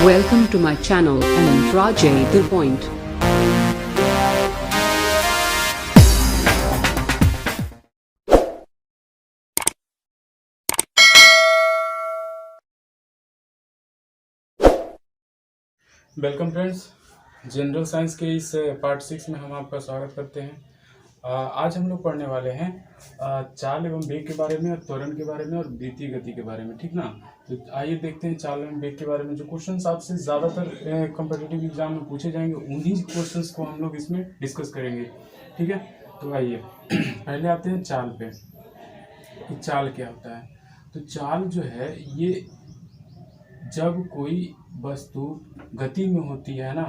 Welcome to my channel and Rajay The Point. Welcome friends, general science के इस part 6 में हम आपका स्वागत करते हैं। आज हम लोग पढ़ने वाले हैं चाल एवं वेग के बारे में और त्वरण के बारे में और वृत्तीय गति के बारे में, ठीक ना। तो आइए देखते हैं चाल एवं वेग के बारे में जो क्वेश्चंस आपसे ज़्यादातर कॉम्पिटिटिव एग्जाम में पूछे जाएंगे, उन्हीं क्वेश्चंस को हम लोग इसमें डिस्कस करेंगे, ठीक है। तो आइए पहले आते हैं चाल पे कि चाल क्या होता है। तो चाल जो है ये जब कोई वस्तु गति में होती है ना,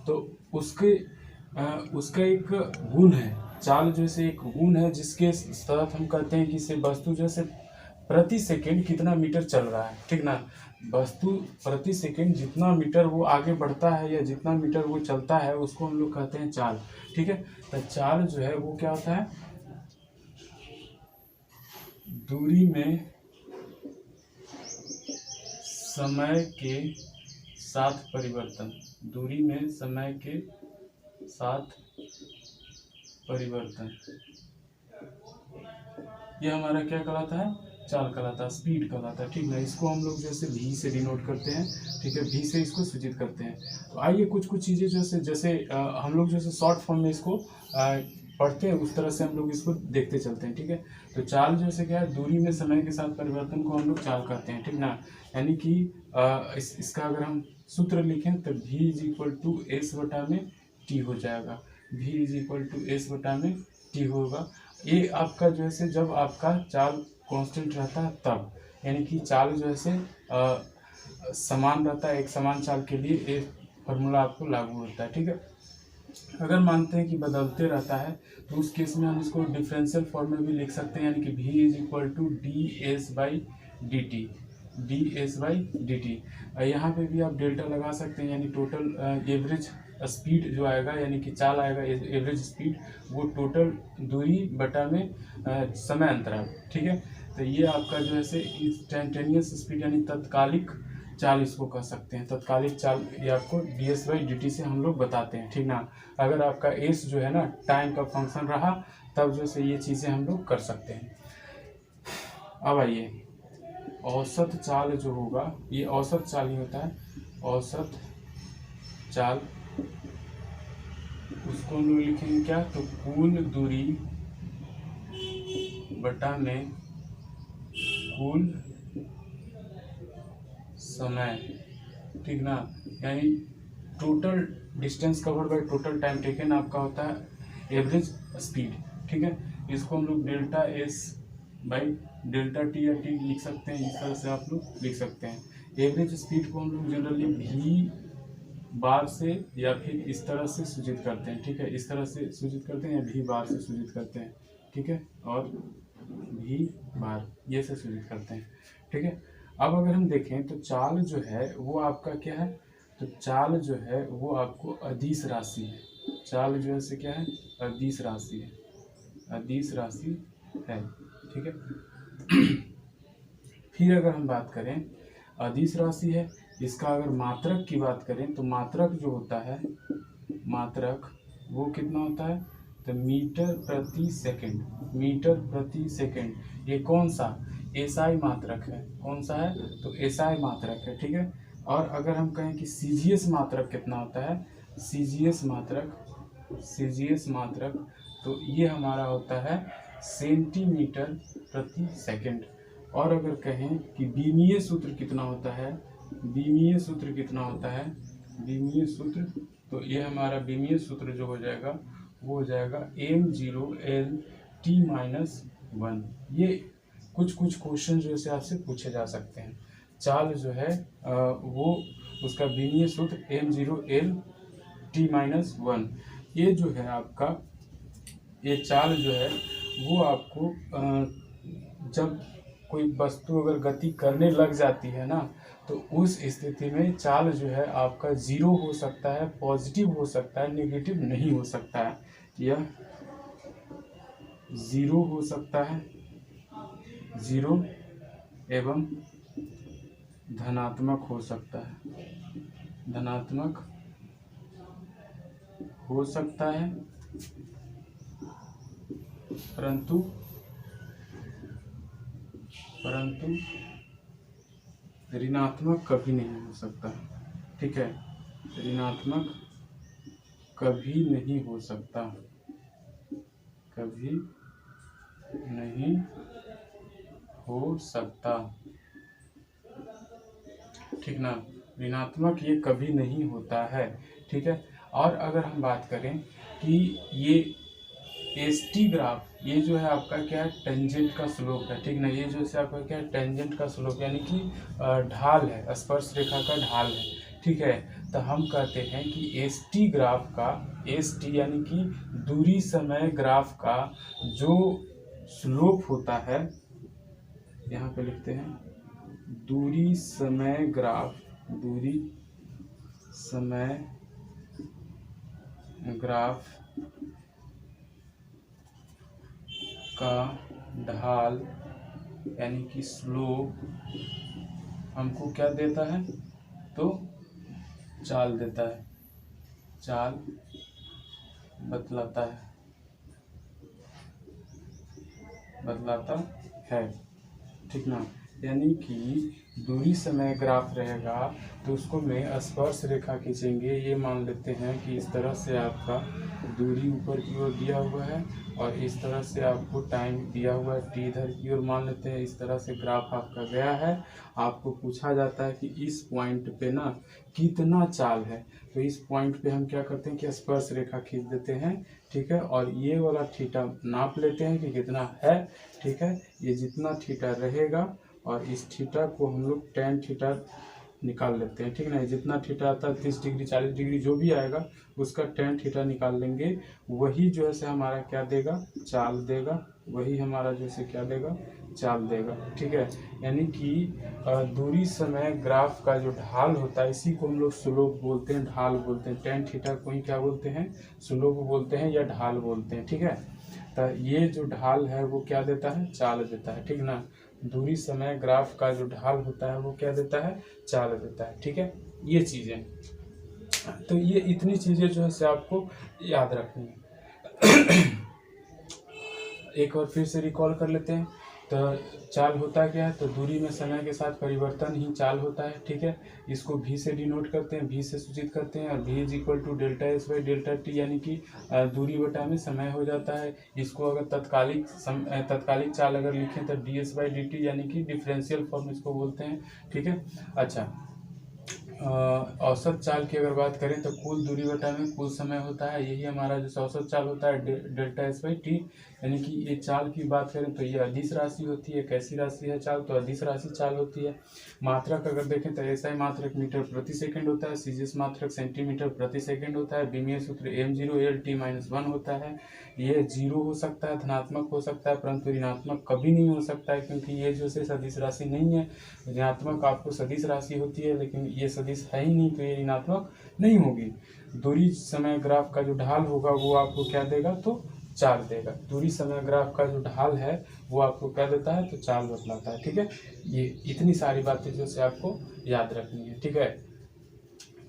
तो उसका एक गुण है। चाल जैसे एक गुण है जिसके साथ हम कहते हैं कि से वस्तु जैसे प्रति सेकंड कितना मीटर चल रहा है, ठीक ना। वस्तु प्रति सेकंड जितना मीटर वो आगे बढ़ता है या जितना मीटर वो चलता है उसको हम लोग कहते हैं चाल, ठीक है। तो चाल जो है वो क्या होता है, दूरी में समय के साथ परिवर्तन, दूरी में समय के साथ परिवर्तन, ये हमारा क्या कहलाता है, चाल कहलाता है, स्पीड कहलाता है, ठीक ना। इसको हम लोग जैसे भी से डिनोट करते हैं, ठीक है, भी से इसको सूचित करते हैं। तो आइए कुछ चीज़ें जैसे जैसे हम लोग जैसे शॉर्ट फॉर्म में इसको पढ़ते हैं उस तरह से हम लोग इसको देखते चलते हैं, ठीक है। तो चाल जैसे क्या है, दूरी में समय के साथ परिवर्तन को हम लोग चाल कहते हैं, ठीक ना। यानी कि इसका अगर हम सूत्र लिखें तो v is equal to S बटा में टी हो जाएगा, v is equal to S बटा में टी होगा। ये आपका जो है जब आपका चाल कांस्टेंट रहता है तब, यानी कि चाल जो है समान रहता है, एक समान चाल के लिए ये फॉर्मूला आपको लागू होता है, ठीक है। अगर मानते हैं कि बदलते रहता है तो उस केस में हम इसको डिफरेंशियल फॉर्म में भी लिख सकते हैं, यानी कि v is equal to D S by D T, D S by D T. यहाँ पे भी आप डेल्टा लगा सकते हैं, यानी टोटल एवरेज स्पीड जो आएगा, यानी कि चाल आएगा एवरेज स्पीड, वो टोटल दूरी बटा में समय अंतराल, ठीक है। तो ये आपका जो है इंस्टेंटेनियस स्पीड यानी तत्कालिक चाल इसको कह सकते हैं। तत्कालिक चाल ये आपको D S by D T से हम लोग बताते हैं, ठीक ना। अगर आपका एस जो है ना टाइम का फंक्शन रहा तब जो ये चीज़ें हम लोग कर सकते हैं। अब आइए औसत चाल जो होगा, ये औसत चाल ही होता है, औसत चाल उसको हम लोग लिखेंगे क्या, तो कुल दूरी बटा में कुल समय, ठीक ना। यानी total distance covered by total time taken आपका होता है एवरेज स्पीड, ठीक है। इसको हम लोग delta S by delta T या टी लिख सकते हैं, इस तरह से आप लोग लिख सकते हैं। एवरेज स्पीड को हम लोग जनरली भी बार से या फिर इस तरह से सूचित करते हैं, ठीक है, इस तरह से सूचित करते हैं या भी बार से सूचित करते हैं, ठीक है, और भी बार ये से सूचित करते हैं, ठीक है। अब अगर हम देखें तो चाल जो है वो आपका क्या है, तो चाल जो है वो आपको अदिश राशि है। चाल जो है क्या है, अदिश राशि है, अदिश राशि है, ठीक है। फिर अगर हम बात करें अदिश राशि है, इसका अगर मात्रक की बात करें तो मात्रक जो होता है, मात्रक वो कितना होता है, तो मीटर प्रति सेकंड, मीटर प्रति सेकंड। ये कौन सा एसआई मात्रक है, कौन सा है, तो एसआई मात्रक है, ठीक है। और अगर हम कहें कि सीजीएस मात्रक कितना होता है, सीजीएस मात्रक, सीजीएस मात्रक, तो ये हमारा होता है सेंटीमीटर प्रति सेकंड। और अगर कहें कि बीमीय सूत्र कितना होता है, बीमीय सूत्र कितना होता है, बीमीय सूत्र, तो ये हमारा बीमीय सूत्र जो हो जाएगा वो हो जाएगा m0 T - 1। ये कुछ क्वेश्चन जो है आपसे पूछे जा सकते हैं। चाल जो है वो उसका बीमीय सूत्र m0 T - 1। ये जो है आपका, ये चाल जो है वो आपको जब कोई वस्तु अगर गति करने लग जाती है ना, तो उस स्थिति में चाल जो है आपका जीरो हो सकता है, पॉजिटिव हो सकता है, नेगेटिव नहीं हो सकता है। यह जीरो हो सकता है, जीरो एवं धनात्मक हो सकता है, धनात्मक हो सकता है परंतु ऋणात्मक कभी नहीं हो सकता। ठीक है, ऋणात्मक कभी नहीं हो सकता, कभी नहीं हो सकता। ठीक ना, ऋणात्मक ये कभी नहीं होता है। ठीक है, और अगर हम बात करें कि ये एसटी ग्राफ, ये जो है आपका क्या है, टेंजेंट का स्लोप है। ठीक ना, ये जो है आपका क्या है, टेंजेंट का स्लोप यानी कि ढाल है, स्पर्श रेखा का ढाल है। ठीक है, तो हम कहते हैं कि एसटी ग्राफ का, एसटी यानी कि दूरी समय ग्राफ का जो स्लोप होता है, यहाँ पे लिखते हैं दूरी समय ग्राफ, दूरी समय ग्राफ का ढाल यानी कि स्लोप हमको क्या देता है, तो चाल देता है, चाल बतलाता है। ठीक ना, यानी कि दूरी समय ग्राफ रहेगा तो उसको में स्पर्श रेखा खींचेंगे। ये मान लेते हैं कि इस तरह से आपका दूरी ऊपर की ओर दिया हुआ है और इस तरह से आपको टाइम दिया हुआ है टी इधर की ओर मान लेते हैं। इस तरह से ग्राफ आपका गया है। आपको पूछा जाता है कि इस पॉइंट पे ना कितना चाल है, तो इस पॉइंट पे हम क्या करते हैं कि स्पर्श रेखा खींच देते हैं। ठीक है, और ये वाला थीटा नाप लेते हैं कि कितना है। ठीक है, ये जितना थीटा रहेगा और इस थीटा को हम लोग टेन थीटा निकाल लेते हैं। ठीक है ना, जितना थीटा आता है 30 डिग्री 40 डिग्री जो भी आएगा उसका टेन थीटा निकाल लेंगे। वही जो है से हमारा क्या देगा, चाल देगा। वही हमारा जो है क्या देगा, चाल देगा। ठीक है, यानी कि दूरी समय ग्राफ का जो ढाल होता है इसी को हम लोग स्लोप बोलते हैं, ढाल बोलते हैं। टेन थीटा को ही क्या बोलते हैं, स्लोप बोलते हैं या ढाल बोलते हैं। ठीक है, तो ये जो ढाल है वो क्या देता है, चाल देता है। ठीक ना, दूरी समय ग्राफ का जो ढाल होता है वो क्या देता है, चाल देता है। ठीक है, ये चीजें, तो ये इतनी चीजें जो है से आपको याद रखनी है। एक और फिर से रिकॉल कर लेते हैं। तो चाल होता क्या है, तो दूरी में समय के साथ परिवर्तन ही चाल होता है। ठीक है, इसको v से डिनोट करते हैं, v से सूचित करते हैं, और v is equal to delta S by delta T, यानी कि दूरी बटा में समय हो जाता है। इसको अगर तत्कालिक चाल अगर लिखें तो D S by D T, यानी कि डिफरेंशियल फॉर्म इसको बोलते हैं। ठीक है, अच्छा, औसत चाल की अगर बात करें तो कुल दूरी बटा में कुल समय होता है, यही हमारा जो औसत चाल होता है डेल्टा एस बाई टी। यानी कि ये चाल की बात करें तो ये अदिश राशि होती है। कैसी राशि है चाल, तो अदिश राशि चाल होती है। मात्रक अगर देखें तो एसआई मात्रक मीटर प्रति सेकंड होता है, सीजीएस मात्रक सेंटीमीटर प्रति सेकंड होता है, बीमीय सूत्र m0 होता है। ये जीरो हो सकता है, धनात्मक हो सकता है, परंतु ऋणात्मक कभी नहीं हो सकता है, क्योंकि ये जो है सदिश राशि नहीं है। ऋणात्मक आपको सदिश राशि होती है, लेकिन ये सदिश है ही नहीं, तो ये ऋणात्मक नहीं होगी। दूरी समय ग्राफ का जो ढाल होगा वो आपको क्या देगा, तो चाल देगा। दूरी समय ग्राफ का जो ढाल है वो आपको क्या देता है, तो चाल बतलाता है। ठीक है, ये इतनी सारी बातें जो से आपको याद रखनी है। ठीक है,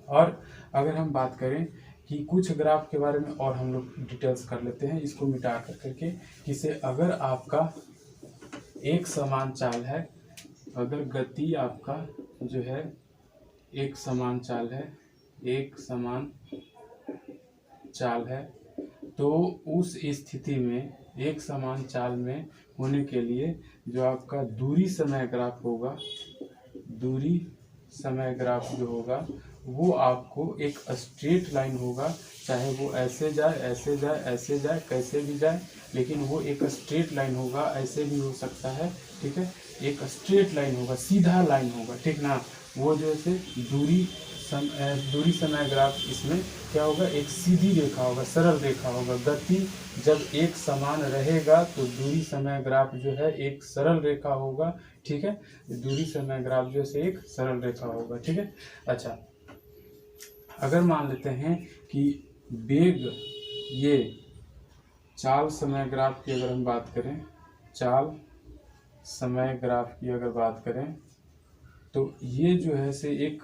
और अगर हम बात करें कि कुछ ग्राफ के बारे में और हम लोग डिटेल्स कर लेते हैं, इसको मिटा कर करके, किसे अगर आपका एक समान चाल है, अगर गति आपका जो है एक समान चाल है, एक समान चाल है, तो उस स्थिति में एक समान चाल में होने के लिए जो आपका दूरी समय ग्राफ होगा, दूरी समय ग्राफ जो होगा वो आपको एक स्ट्रेट लाइन होगा, चाहे वो ऐसे जाए ऐसे जाए ऐसे जाए कैसे भी जाए, लेकिन वो एक स्ट्रेट लाइन होगा। ऐसे भी हो सकता है। ठीक है, एक स्ट्रेट लाइन होगा, सीधा लाइन होगा। ठीक ना, वो जो है दूरी समय ग्राफ इसमें क्या होगा, एक सीधी रेखा होगा, सरल रेखा होगा। गति जब एक समान रहेगा तो दूरी समय ग्राफ जो है एक सरल रेखा होगा। ठीक है, दूरी समय ग्राफ जो है एक सरल रेखा होगा। ठीक है, अच्छा, अगर मान लेते हैं कि वेग, ये चाल समय ग्राफ की अगर हम बात करें, चाल समय ग्राफ की अगर बात करें, तो ये जो है से एक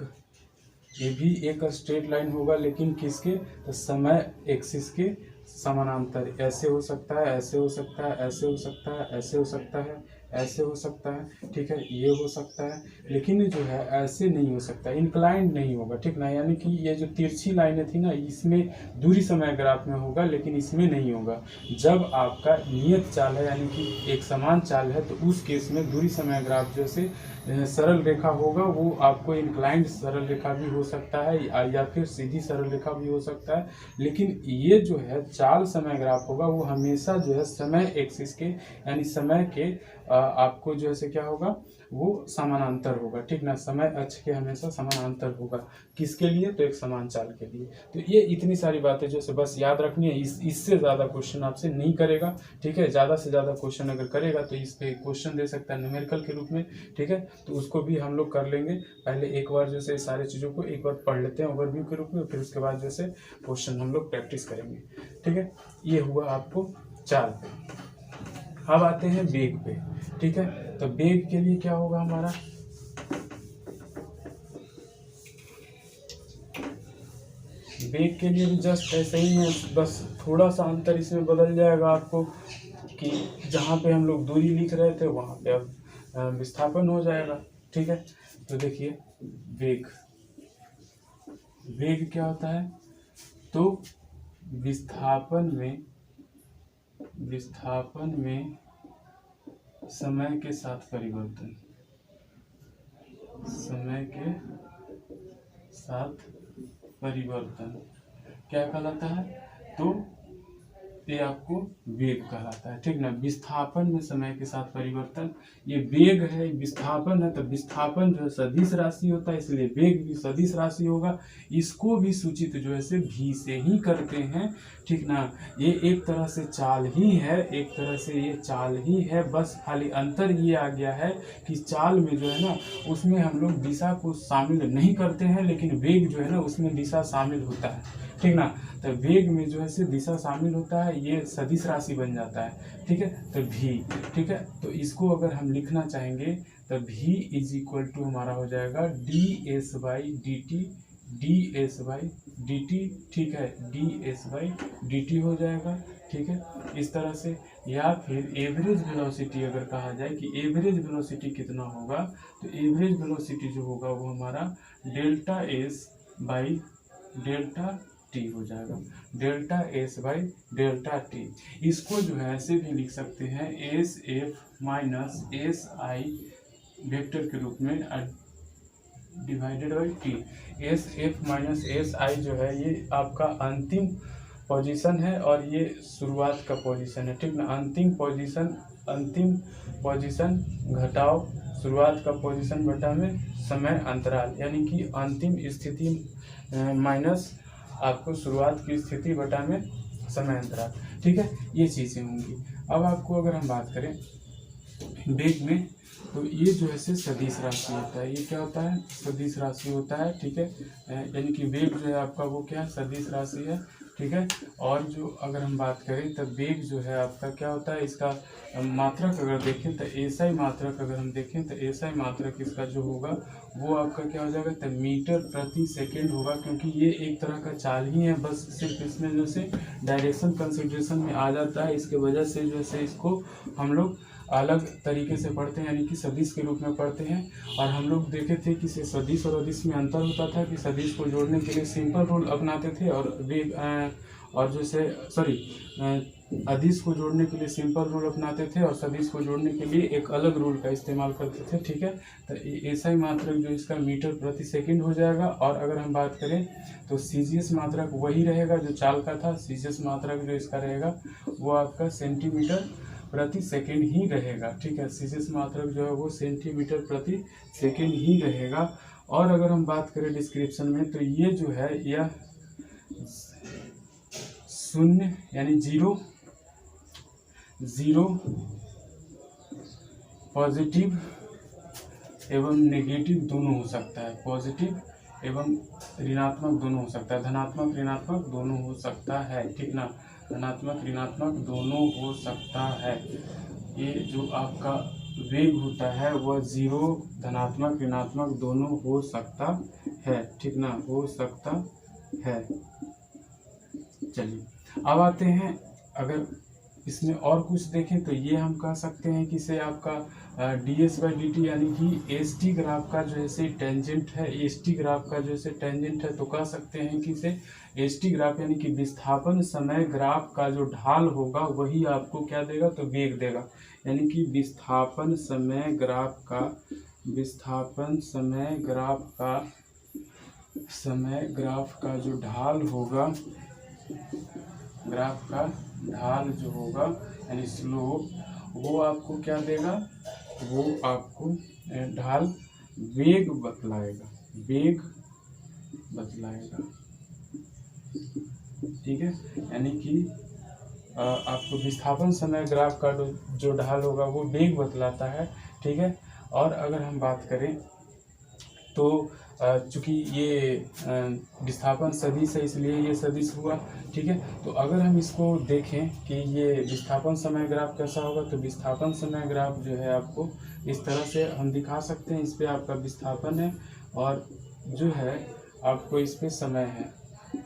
ये भी एक स्ट्रेट लाइन होगा, लेकिन किसके, तो समय एक्सिस के समानांतर। ऐसे हो सकता है, ऐसे हो सकता है, ऐसे हो सकता है, ऐसे हो सकता है, ऐसे हो सकता है, ठीक है, ये हो सकता है, लेकिन जो है ऐसे नहीं हो सकता, इंक्लाइंड नहीं होगा, ठीक ना। यानी कि ये जो तिरछी लाइनें थी ना, इसमें दूरी समय ग्राफ में होगा, लेकिन इसमें नहीं होगा। जब आपका नियत चाल है, यानी कि एक समान चाल है, तो उस केस में दूरी समय ग्राफ जैसे सरल रेखा होगा, वो आपको इंक्लाइंड सरल रेखा भी हो सकता है, या फिर सीधी सरल रेखा भी हो सकता है। लेकिन ये जो है चाल समय ग्राफ होगा, वो हमेशा जो है समय एक्सिस के, यानी समय के आपको जो है क्या होगा, वो समानांतर होगा, ठीक ना। समय अक्ष के हमेशा समानांतर होगा, किसके लिए, तो एक समान चाल के लिए। तो ये इतनी सारी बातें जो है बस याद रखनी है, इससे ज़्यादा क्वेश्चन आपसे नहीं करेगा, ठीक है। ज़्यादा से ज़्यादा क्वेश्चन अगर करेगा तो इस पे क्वेश्चन दे सकता है न्यूमेरिकल के रूप में, ठीक है। तो उसको भी हम लोग कर लेंगे। पहले एक बार जैसे सारी चीज़ों को एक बार पढ़ लेते हैं ओवरव्यू के रूप में, फिर उसके बाद जैसे क्वेश्चन हम लोग प्रैक्टिस करेंगे, ठीक है। ये हुआ आपको चाल। अब आते हैं वेग पे, ठीक है। तो वेग के लिए क्या होगा हमारा, वेग के लिए भी जस्ट ऐसे ही है, बस थोड़ा सा अंतर इसमें बदल जाएगा आपको, कि जहाँ पे हम लोग दूरी लिख रहे थे वहाँ पे अब विस्थापन हो जाएगा, ठीक है। तो देखिए वेग, वेग क्या होता है, तो विस्थापन में समय के साथ परिवर्तन, समय के साथ परिवर्तन क्या कहलाता है, तो ये आपको वेग कहलाता है, ठीक ना। विस्थापन में समय के साथ परिवर्तन, ये वेग है, विस्थापन है, तो विस्थापन जो है सदिश राशि होता है, इसलिए वेग भी सदिश राशि होगा। इसको भी सूचित जो है से भी से ही करते हैं, ठीक ना। ये एक तरह से चाल ही है, एक तरह से ये चाल ही है, बस खाली अंतर ये आ गया है कि चाल में जो है ना, उसमें हम लोग दिशा को शामिल नहीं करते हैं, लेकिन वेग जो है ना उसमें दिशा शामिल होता है, ठीक ना। तो वेग में जो है से दिशा शामिल होता है, ये सदिश राशि बन जाता है, ठीक है। तो भी, ठीक है, तो इसको अगर हम लिखना चाहेंगे तो भी इज इक्वल टू हमारा हो जाएगा D S by D T, D S by D t, ठीक है, D S by D t हो जाएगा, ठीक है, इस तरह से। या फिर एवरेज वेलोसिटी अगर कहा जाए कि एवरेज वेलोसिटी कितना होगा, तो एवरेज वेलोसिटी जो होगा वो हमारा delta S by delta T हो जाएगा, delta S by delta T. इसको जो है ऐसे भी लिख सकते हैं S F minus S I vector के रूप में divided by T. S F minus S I जो है ये आपका अंतिम पोजीशन है और ये शुरुआत का पोजीशन है, ठीक ना। अंतिम पोजीशन घटाओ शुरुआत का पोजीशन बटा में समय अंतराल, यानी कि अंतिम स्थिति माइनस आपको शुरुआत की स्थिति बटा में समय अंतराल, ठीक है, ये चीज़ें होंगी। अब आपको अगर हम बात करें वेग में, तो ये जो है से सदिश राशि होता है, ये क्या होता है, सदिश राशि होता है, ठीक है। यानी कि वेग जो है आपका वो क्या है, सदिश राशि है, ठीक है। और जो अगर हम बात करें तब वेग जो है आपका क्या होता है, इसका मात्रक अगर देखें तो एसआई मात्रक अगर हम देखें तो एसआई मात्रक इसका जो होगा वो आपका क्या हो जाएगा, तो मीटर प्रति सेकेंड होगा, क्योंकि ये एक तरह का चाल ही है, बस सिर्फ इसमें जो से डायरेक्शन कंसिडरेशन में आ जाता है, इसके वजह से जो है इसको हम लोग अलग तरीके से पढ़ते हैं, यानी कि सदिश के रूप में पढ़ते हैं। और हम लोग देखे थे कि सदिश और अदिश में अंतर होता था, कि सदिश को जोड़ने के लिए सिंपल रूल अपनाते थे और वेग और जैसे अदिश को जोड़ने के लिए सिंपल रूल अपनाते थे और सदिश को जोड़ने के लिए एक अलग रूल का इस्तेमाल करते थे, ठीक है। तो ऐसा ही मात्रक जो इसका मीटर प्रति सेकंड हो जाएगा। और अगर हम बात करें तो सीजीएस मात्रक वही रहेगा जो चाल का था, सीजीएस मात्रक जो इसका रहेगा वो आपका सेंटीमीटर प्रति सेकंड ही रहेगा, ठीक है। सीजीएस मात्रक जो है वो सेंटीमीटर प्रति सेकंड ही रहेगा। और अगर हम बात करें डिस्क्रिप्शन में, तो ये जो है यह शून्य यानी जीरो पॉजिटिव एवं नेगेटिव दोनों हो सकता है, पॉजिटिव एवं ऋणात्मक दोनों हो सकता है, धनात्मक ऋणात्मक दोनों हो सकता है, ठीक ना, धनात्मक ऋणात्मक दोनों हो सकता है। ये जो आपका वेग होता है वह 0 धनात्मक ऋणात्मक दोनों हो सकता है, ठीक ना, हो सकता है। चलिए अब आते हैं, अगर इसमें और कुछ देखें तो ये हम कह सकते हैं कि इसे आपका ds/dt यानी कि एस टी ग्राफ का जो है टेंजेंट है, एस टी ग्राफ का जो है टेंजेंट है, तो कह सकते हैं कि इसे एस टी ग्राफ यानी कि विस्थापन समय ग्राफ का जो ढाल होगा वही आपको क्या देगा, तो वेग देगा। यानी कि विस्थापन समय ग्राफ का जो ढाल होगा, ग्राफ का ढाल जो होगा यानी स्लोप, वो आपको क्या देगा, वो आपको ढाल वेग बतलाएगा, ठीक है। यानी कि आपको विस्थापन समय ग्राफ का जो ढाल होगा वो वेग बतलाता है, ठीक है। और अगर हम बात करें तो चूँकि ये विस्थापन सदिश है इसलिए ये सदिश हुआ, ठीक है। तो अगर हम इसको देखें कि ये विस्थापन समय ग्राफ कैसा होगा, तो विस्थापन समय ग्राफ जो है आपको इस तरह से हम दिखा सकते हैं। इस पे आपका विस्थापन है और जो है आपको इस पे समय है,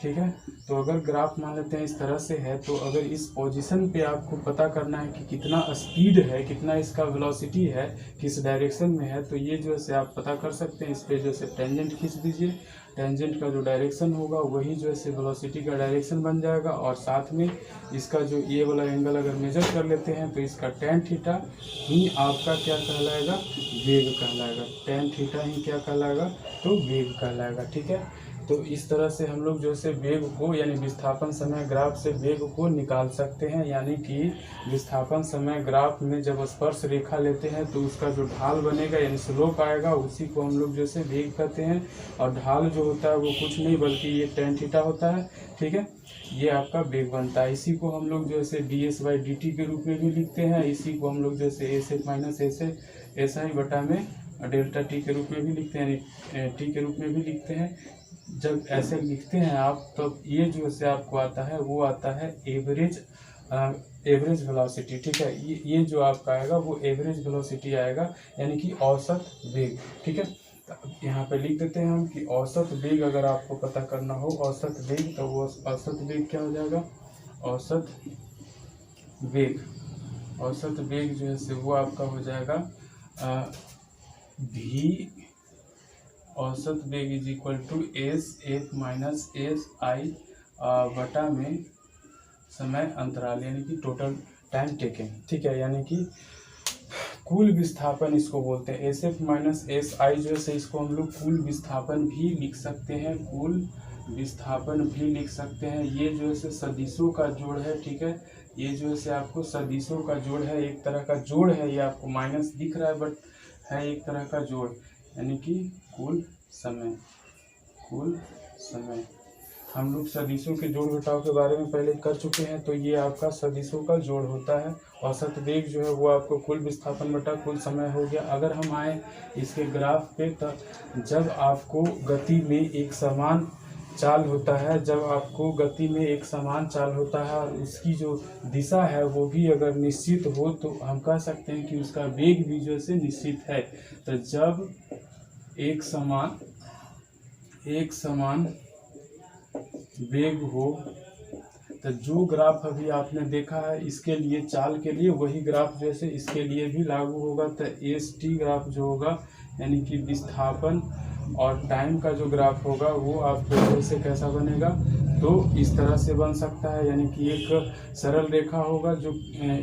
ठीक है। तो अगर ग्राफ मान लेते हैं इस तरह से है, तो अगर इस पोजीशन पे आपको पता करना है कि कितना स्पीड है, कितना इसका वेलोसिटी है, किस डायरेक्शन में है, तो ये जो है आप पता कर सकते हैं। इस पे जो है टेंजेंट खींच दीजिए, टेंजेंट का जो डायरेक्शन होगा वही जो है वेलोसिटी का डायरेक्शन बन जाएगा। और साथ में इसका जो ये वाला एंगल अगर मेजर कर लेते हैं तो इसका tan थीटा ही आपका क्या कहलाएगा, वेग कहलाएगा। tan थीटा ही क्या कहलाएगा, तो वेग कहलाएगा, ठीक है। तो इस तरह से हम लोग जो है वेग को यानी विस्थापन समय ग्राफ से वेग को निकाल सकते हैं। यानी कि विस्थापन समय ग्राफ में जब स्पर्श रेखा लेते हैं तो उसका जो ढाल बनेगा यानी स्लोप आएगा, उसी को हम लोग जैसे वेग कहते हैं। और ढाल जो होता है वो कुछ नहीं बल्कि ये tan थीटा होता है, ठीक है। ये आपका वेग बनता है। इसी को हम लोग जो है ds/dt के रूप में भी लिखते हैं। इसी को हम लोग जैसे SI बटा में डेल्टा टी के रूप में भी लिखते हैं, यानी टी के रूप में भी लिखते हैं। जब ऐसे लिखते हैं आप तब ये जो है आपको आता है वो आता है एवरेज वेलोसिटी, ठीक है। ये जो आपका आएगा वो एवरेज वेलोसिटी आएगा, यानी कि औसत वेग, ठीक है। यहाँ पे लिख देते हैं हम कि औसत वेग अगर आपको पता करना हो औसत वेग, तो वो औसत वेग क्या हो जाएगा, औसत वेग जो है वो आपका हो जाएगा v औसत वेग is equal to SF minus SI बटा में समय अंतराल यानी कि टोटल टाइम टेकन, ठीक है। यानी कि कुल विस्थापन इसको बोलते हैं। SF माइनस SI जो है इसको हम लोग कुल विस्थापन भी लिख सकते हैं, ये जो है सदिशों का जोड़ है, ठीक है। ये जो है आपको सदिशों का जोड़ है, एक तरह का जोड़ है। ये आपको माइनस दिख रहा है बट है एक तरह का जोड़, यानी कि कुल समय। हम लोग सदिशों के जोड़ घटाव के बारे में पहले कर चुके हैं, तो ये आपका सदिशों का जोड़ होता है। औसत वेग जो है वो आपको कुल विस्थापन बटा कुल समय हो गया। अगर हम आए इसके ग्राफ पे, तो जब आपको गति में एक समान चाल होता है और उसकी जो दिशा है वो भी अगर निश्चित हो, तो हम कह सकते हैं कि उसका वेग भी जो है निश्चित है। तो जब एक समान वेग हो, तो जो ग्राफ अभी आपने देखा है इसके लिए, चाल के लिए, वही ग्राफ जैसे इसके लिए भी लागू होगा। तो ST ग्राफ जो होगा यानी कि विस्थापन और टाइम का जो ग्राफ होगा वो आपको जैसे कैसा बनेगा, तो इस तरह से बन सकता है। यानी कि एक सरल रेखा होगा जो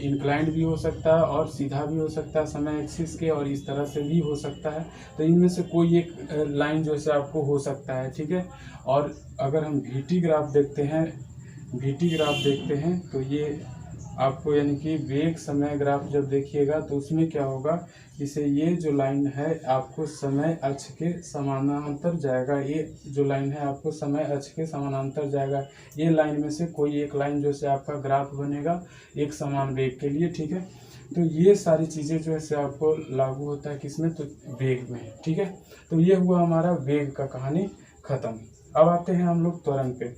इंक्लाइंड भी हो सकता है और सीधा भी हो सकता है समय एक्सिस के, और इस तरह से भी हो सकता है। तो इनमें से कोई एक लाइन जो है आपको हो सकता है, ठीक है। और अगर हम VT ग्राफ देखते हैं तो ये आपको यानी कि वेग समय ग्राफ जब देखिएगा तो उसमें क्या होगा, इसे ये जो लाइन है आपको समय अक्ष के समानांतर जाएगा। ये जो लाइन है आपको समय अक्ष के समानांतर जाएगा। ये लाइन में से कोई एक लाइन जो से आपका ग्राफ बनेगा एक समान वेग के लिए, ठीक है। तो ये सारी चीज़ें जो है आपको लागू होता है किसमें, तो वेग में, ठीक है। तो ये हुआ हमारा वेग का कहानी खत्म। अब आते हैं हम लोग त्वरण पे।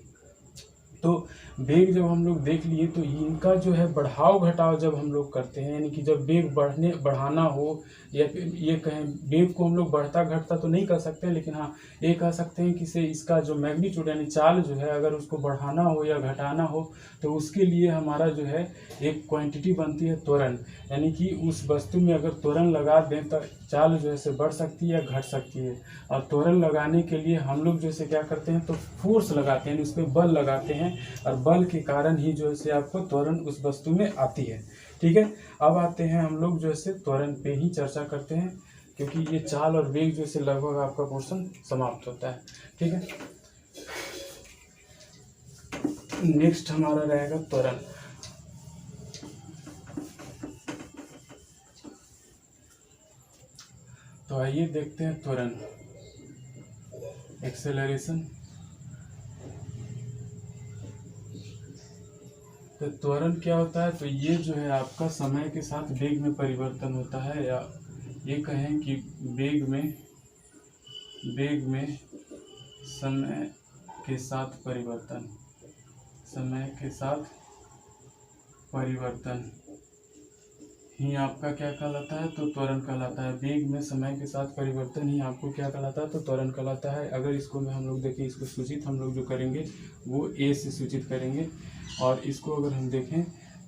तो वेग जब हम लोग देख लिए तो इनका जो है बढ़ाव घटाव जब हम लोग करते हैं, यानी कि जब वेग बढ़ाना हो या फिर ये कहें वेग को हम लोग बढ़ता घटता तो नहीं कर सकते, लेकिन हाँ ये कह सकते हैं कि से इसका जो मैग्नीट्यूड यानी चाल जो है अगर उसको बढ़ाना हो या घटाना हो तो उसके लिए हमारा जो है एक क्वांटिटी बनती है त्वरण, यानी कि उस वस्तु में अगर त्वरण लगा दें तो चाल जो है से बढ़ सकती है या घट सकती है। और त्वरण लगाने के लिए हम लोग जैसे क्या करते हैं तो फोर्स लगाते हैं, उस पर बल लगाते हैं और बल के कारण ही जो है से आपको त्वरण उस वस्तु में आती है। ठीक है, अब आते हैं हम लोग जो है त्वरण पे ही चर्चा करते हैं, क्योंकि ये चाल और वेग जो है लगभग आपका पोर्शन समाप्त होता है। ठीक है, नेक्स्ट हमारा रहेगा त्वरण। तो आइए देखते हैं त्वरण, एक्सेलरेशन। तो त्वरण क्या होता है, तो ये जो है आपका समय के साथ वेग में परिवर्तन होता है, या ये कहें कि वेग में समय के साथ परिवर्तन, समय के साथ परिवर्तन ही आपका क्या कहलाता है, तो त्वरण कहलाता है। वेग में समय के साथ परिवर्तन ही आपको क्या कहलाता है, तो त्वरण कहलाता है। अगर इसको में हम लोग देखें, इसको सूचित हम लोग जो करेंगे वो ए से सूचित करेंगे, और इसको अगर हम देखें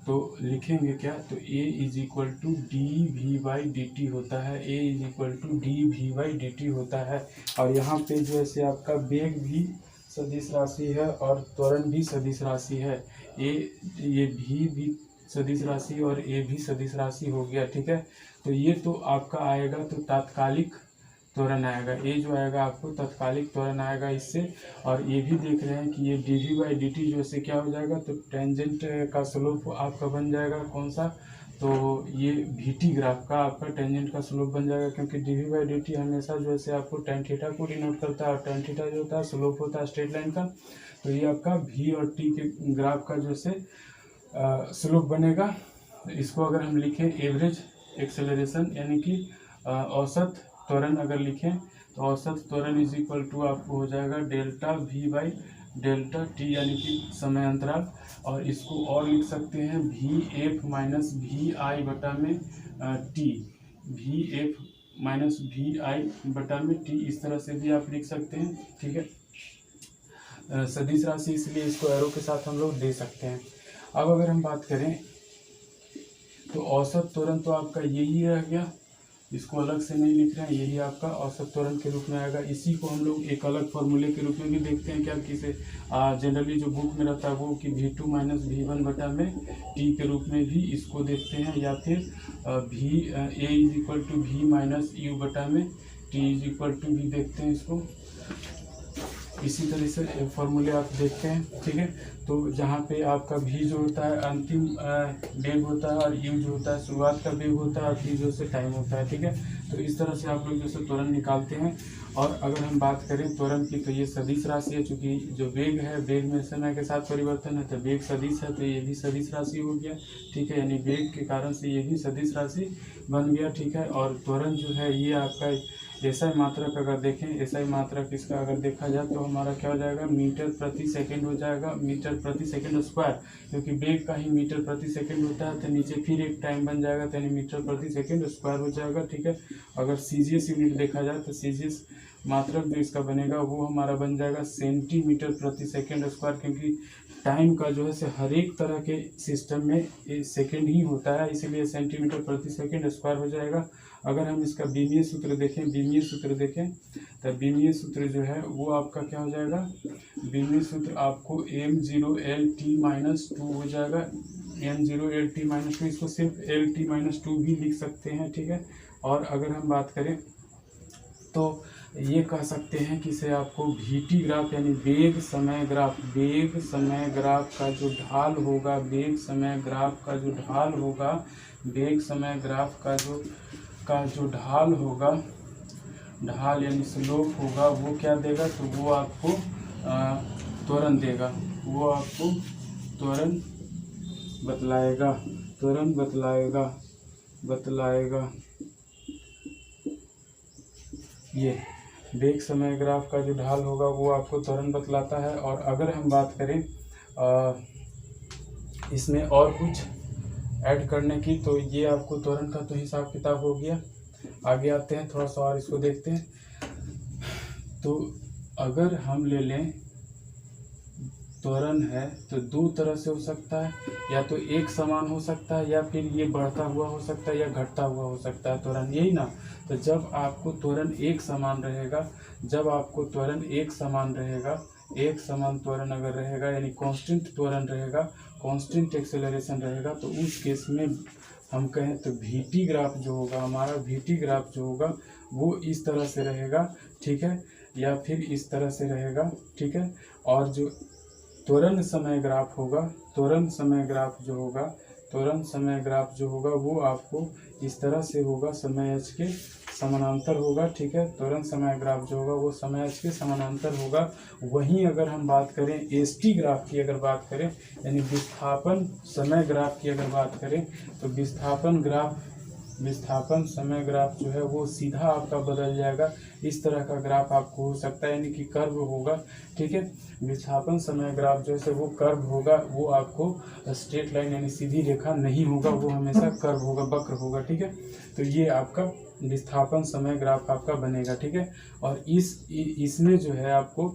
तो लिखेंगे क्या, तो A is equal to D we by D T होता है, A is equal to D we by D T होता है। और यहाँ पे जो है से आपका वेग भी सदिश राशि है और त्वरण भी सदिश राशि है। ये भी सदिश राशि और ए भी सदिश राशि हो गया। ठीक है, तो ये तो आपका आएगा तो तात्कालिक त्वरण आएगा, ए जो आएगा आपको तात्कालिक त्वरण आएगा इससे। और ये भी देख रहे हैं कि ये D we by D T जो है क्या हो जाएगा, तो टेंजेंट का स्लोप आपका बन जाएगा कौन सा, तो ये वी टी ग्राफ का आपका टेंजेंट का स्लोप बन जाएगा, क्योंकि d we by D t हमेशा जो है आपको टेन थीटा को डिनोट करता है, और टेन थीटा जो होता है स्लोप होता है स्ट्रेट लाइन का। तो ये आपका वी और टी के ग्राफ का जो है स्लोप बनेगा। इसको अगर हम लिखें एवरेज एक्सेलरेशन यानी कि औसत त्वरण अगर लिखें, तो औसत त्वरण इज इक्वल टू आपको हो जाएगा delta we by delta T, यानी कि समय अंतराल। और इसको और लिख सकते हैं V F minus V I बटा में T, V F minus V I बटा में टी, इस तरह से भी आप लिख सकते हैं। ठीक है, सदिश राशि इसलिए इसको एरो के साथ हम लोग दे सकते हैं। अब अगर हम बात करें तो औसत त्वरण तो आपका यही रह गया, इसको अलग से नहीं लिख रहे हैं, यही आपका औसत त्वरण के रूप में आएगा। इसी को हम लोग एक अलग फॉर्मूले के रूप में भी देखते हैं क्या, किसे जनरली जो बुक में रहता है वो कि v2 माइनस v1 बटा में t के रूप में भी इसको देखते हैं, या फिर v a is equal to v minus u बटा में t is equal to v देखते हैं इसको। इसी तरह से फॉर्मूले आप देखते हैं। ठीक है, तो जहाँ पे आपका भी जो होता है अंतिम वेग होता है, और यू जो होता है शुरुआत का वेग होता है, और भी जो से टाइम होता है। ठीक है, तो इस तरह से आप लोग जो है त्वरण निकालते हैं। और अगर हम बात करें त्वरण की, तो ये सदिश राशि है, चूंकि जो वेग है वेग में समय के साथ परिवर्तन है, तो वेग सदिश है, तो ये भी सदिश राशि हो गया। ठीक है, यानी वेग के कारण से ये भी सदिश राशि बन गया। ठीक है, और त्वरण जो है ये आपका एसआई मात्रक अगर देखें, एसआई मात्रक इसका अगर देखा जाए तो हमारा क्या हो जाएगा, मीटर प्रति सेकंड हो जाएगा, मीटर प्रति सेकंड स्क्वायर, क्योंकि वेग का ही मीटर प्रति सेकंड होता है, तो नीचे फिर एक टाइम बन जाएगा, तो यानी मीटर प्रति सेकंड स्क्वायर हो जाएगा। ठीक है, अगर सीजीएस यूनिट देखा जाए तो सीजीएस मात्रक जो इसका बनेगा वो हमारा बन जाएगा सेंटीमीटर प्रति सेकंड स्क्वायर, क्योंकि टाइम का जो है हर एक तरह के सिस्टम में सेकंड ही होता है, इसीलिए सेंटीमीटर प्रति सेकंड स्क्वायर हो जाएगा। अगर हम इसका बीमीय सूत्र देखें, तो बीमीय सूत्र जो है वो आपका क्या हो जाएगा, बीमीय सूत्र आपको m0LT माइनस 2 हो जाएगा, m0LT माइनस 2, इसको सिर्फ LT माइनस 2 भी लिख सकते हैं। ठीक है, और अगर हम बात करें तो ये कह सकते हैं कि इसे आपको VT ग्राफ यानी वेग समय ग्राफ का जो ढाल होगा, वेग समय ग्राफ का जो ढाल होगा, वेग समय ग्राफ का जो ढाल होगा, ढाल यानी स्लोप होगा, वो क्या देगा, तो वो आपको त्वरण देगा, वो आपको त्वरण बतलाएगा। ये वेग समय ग्राफ का जो ढाल होगा वो आपको त्वरण बतलाता है। और अगर हम बात करें इसमें और कुछ ऐड करने की। तो ये आपको त्वरण का तो हिसाब किताब हो गया। आगे आते हैं, थोड़ा सा और इसको देखते हैं। तो अगर हम ले लें त्वरण है तो दो तरह से हो सकता है, या तो एक समान हो सकता है या फिर ये बढ़ता हुआ हो सकता है या घटता हुआ हो सकता है त्वरण, यही ना। तो जब आपको त्वरण एक समान रहेगा, जब आपको त्वरण एक समान रहेगा, एक समान त्वरण अगर रहेगा यानी कांस्टेंट त्वरण रहेगा, कांस्टेंट एक्सेलरेशन रहेगा, तो उस केस में हम कहें तो VT ग्राफ जो होगा हमारा, VT ग्राफ जो होगा वो इस तरह से रहेगा, ठीक है, या फिर इस तरह से रहेगा, ठीक है। और जो त्वरण समय ग्राफ होगा, त्वरण समय ग्राफ जो होगा, त्वरण समय ग्राफ जो होगा वो आपको इस तरह से होगा, समय h के समानांतर होगा, ठीक है। त्वरण समय ग्राफ जो होगा वो समय h के समानांतर होगा। वहीं अगर हम बात करें ST ग्राफ की, अगर बात करें यानी विस्थापन समय ग्राफ की अगर बात करें, तो विस्थापन समय ग्राफ जो है वो सीधा आपका बदल जाएगा। इस तरह का ग्राफ आपको हो सकता है, यानी कि कर्व होगा, ठीक है। विस्थापन समय ग्राफ जो है वो कर्व होगा, वो आपको स्ट्रेट लाइन यानी सीधी रेखा नहीं होगा, वो हमेशा कर्व होगा, वक्र होगा, ठीक है। तो ये आपका विस्थापन समय ग्राफ आपका बनेगा, ठीक है। और इसमें जो है आपको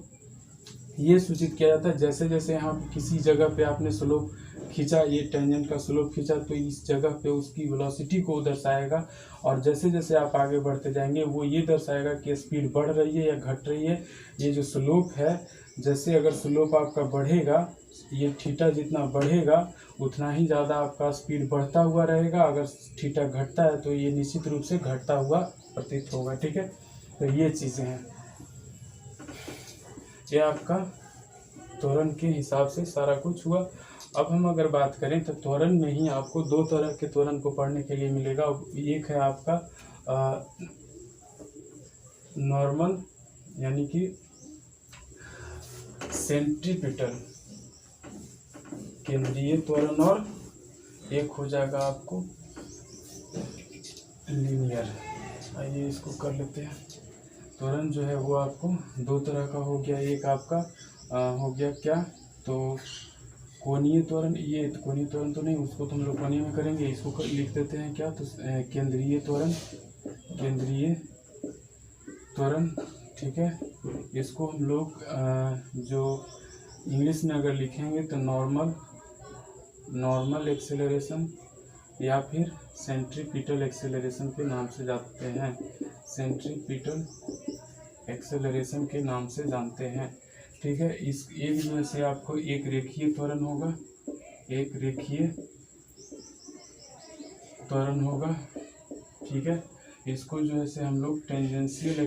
ये सूचित किया जाता है, जैसे जैसे हम किसी जगह पे आपने स्लोप खींचा, ये टेंजेंट का स्लोप खींचा, तो इस जगह पे उसकी वेलोसिटी को दर्शाएगा। और जैसे जैसे आप आगे बढ़ते जाएंगे वो ये दर्शाएगा कि स्पीड बढ़ रही है या घट रही है। ये जो स्लोप है, जैसे अगर स्लोप आपका बढ़ेगा, ये थीटा जितना बढ़ेगा उतना ही ज़्यादा आपका स्पीड बढ़ता हुआ रहेगा। अगर थीटा घटता है तो ये निश्चित रूप से घटता हुआ प्रतीत होगा, ठीक है। तो ये चीज़ें हैं, ये आपका त्वरण के हिसाब से सारा कुछ हुआ। अब हम अगर बात करें तो त्वरण में ही आपको दो तरह के त्वरण को पढ़ने के लिए मिलेगा। एक है आपका नॉर्मल यानी कि सेंट्रीपिटल केंद्रीय त्वरण, और एक हो जाएगा आपको लीनियर। आइए इसको कर लेते हैं। त्वरण जो है वो आपको दो तरह का हो गया। एक आपका हो गया क्या, तो कोणीय त्वरण। ये तो कोणीय त्वरण तो नहीं, उसको तो हम लोग कोणीय में करेंगे, इसको लिख देते हैं क्या, तो केंद्रीय त्वरण, केंद्रीय त्वरण, ठीक है। इसको हम लोग जो इंग्लिश में अगर लिखेंगे तो नॉर्मल एक्सेलरेशन या फिर सेंट्रीपिटल एक्सेलरेशन के नाम से जानते हैं, सेंट्रीपिटल एक्सेलरेशन के नाम से जानते हैं, ठीक है। इस एक में से आपको एक रेखीय त्वरण होगा, एक रेखीय त्वरण होगा, ठीक है। इसको जो है से हम लोग टेंजेंशियल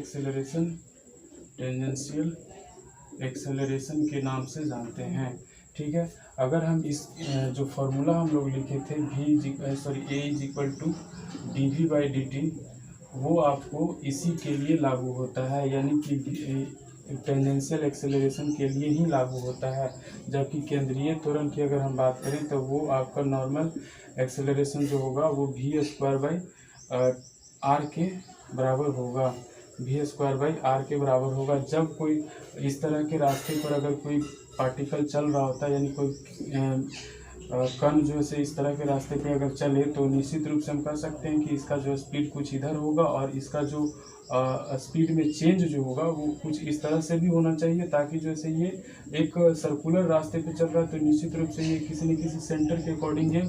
एक्सेलरेशन के नाम से जानते हैं, ठीक है। अगर हम इस जो फॉर्मूला हम लोग लिखे थे A is equal to dV/dt, वो आपको इसी के लिए लागू होता है, यानी कि टेंजेंशियल एक्सेलरेशन के लिए ही लागू होता है। जबकि केंद्रीय त्वरण की अगर हम बात करें तो वो आपका नॉर्मल एक्सेलरेशन जो होगा वो v² के बराबर होगा, v² के बराबर होगा। जब कोई इस तरह के रास्ते पर अगर कोई पार्टिकल चल रहा होता है, यानी कोई कण जो से इस तरह के रास्ते पे अगर चले, तो निश्चित रूप से हम कह सकते हैं कि इसका जो स्पीड कुछ इधर होगा और इसका जो स्पीड में चेंज जो होगा वो कुछ इस तरह से भी होना चाहिए, ताकि जैसे ये एक सर्कुलर रास्ते पे चल रहा है तो निश्चित रूप से ये किसी न किसी सेंटर के अकॉर्डिंग ये